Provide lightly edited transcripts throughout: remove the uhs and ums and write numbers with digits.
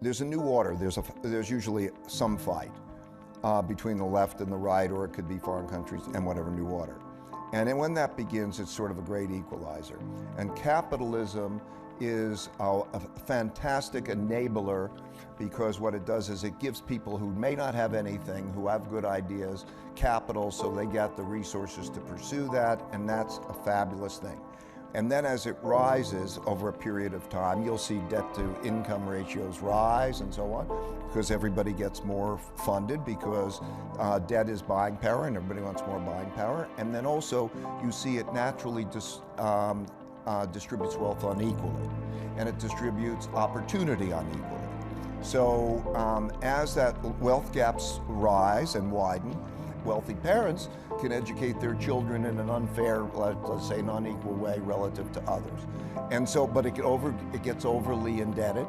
there's a new order. There's usually some fight between the left and the right, or it could be foreign countries and whatever new order. And then when that begins, it's sort of a great equalizer. And capitalism is a fantastic enabler, because what it does is it gives people who may not have anything, who have good ideas, capital, so they get the resources to pursue that, and that's a fabulous thing. And then as it rises over a period of time, you'll see debt to income ratios rise and so on, because everybody gets more funded, because debt is buying power and everybody wants more buying power. And then also you see it naturally distributes wealth unequally, and it distributes opportunity unequally. So as that wealth gaps rise and widen, wealthy parents can educate their children in an unfair, let's say an unequal way relative to others. And so, but it gets overly indebted.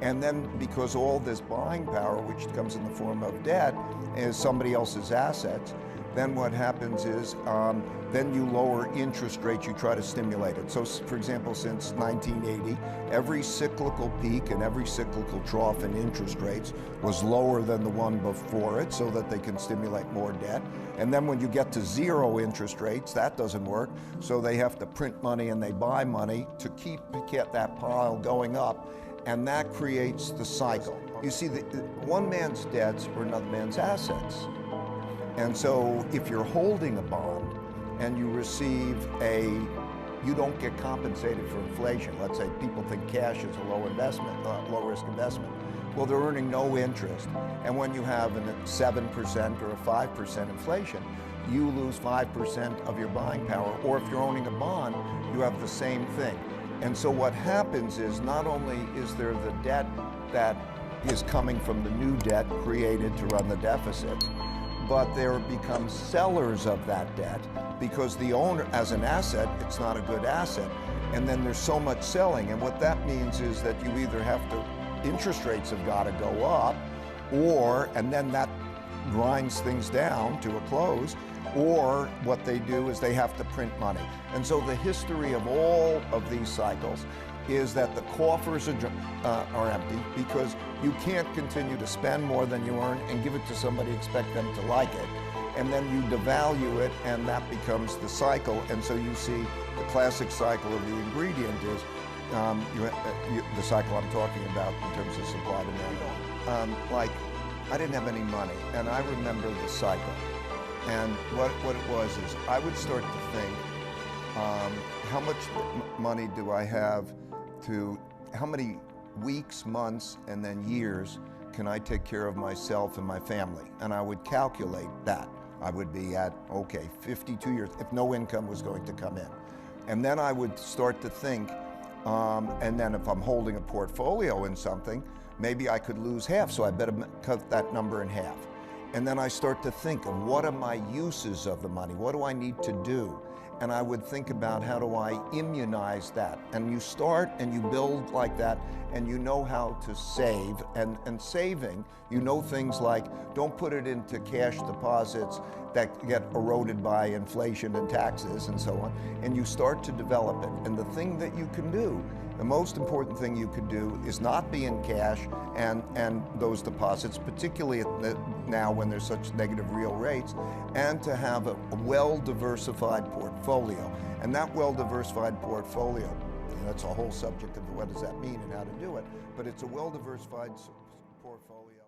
And then because all this buying power, which comes in the form of debt, is somebody else's assets, then what happens is, then you lower interest rates, you try to stimulate it. So for example, since 1980, every cyclical peak and every cyclical trough in interest rates was lower than the one before it, so that they can stimulate more debt. And then when you get to zero interest rates, that doesn't work. So they have to print money and they buy money to get that pile going up. And that creates the cycle. You see, one man's debts are another man's assets. And so if you're holding a bond and you don't get compensated for inflation. Let's say people think cash is a low risk investment. Well, they're earning no interest. And when you have a 7% or a 5% inflation, you lose 5% of your buying power. Or if you're owning a bond, you have the same thing. And so what happens is, not only is there the debt that is coming from the new debt created to run the deficit, but there become sellers of that debt, because the owner, as an asset, it's not a good asset. And then there's so much selling. And what that means is that you either have to, interest rates have got to go up, and then that grinds things down to a close, or what they do is they have to print money. And so the history of all of these cycles is that the coffers are empty, because you can't continue to spend more than you earn and give it to somebody, expect them to like it. And then you devalue it, and that becomes the cycle. And so you see the classic cycle of the ingredient is the cycle I'm talking about in terms of supply demand. Like, I didn't have any money, and I remember the cycle. And what it was is, I would start to think, how much money do I have how many weeks, months, and then years can I take care of myself and my family? And I would calculate that. I would be at, okay, 52 years, if no income was going to come in. And then I would start to think, and then if I'm holding a portfolio in something, maybe I could lose half, so I better cut that number in half. And then I start to think of, what are my uses of the money? What do I need to do? And I would think about, how do I immunize that? And you start and you build like that, and you know how to save. And saving, you know things like, don't put it into cash deposits that get eroded by inflation and taxes and so on. And you start to develop it. And the thing that you can do, the most important thing you could do, is not be in cash and those deposits, particularly now when there's such negative real rates, and to have a well-diversified portfolio. And that well-diversified portfolio, that's a whole subject of what does that mean and how to do it, but it's a well-diversified portfolio.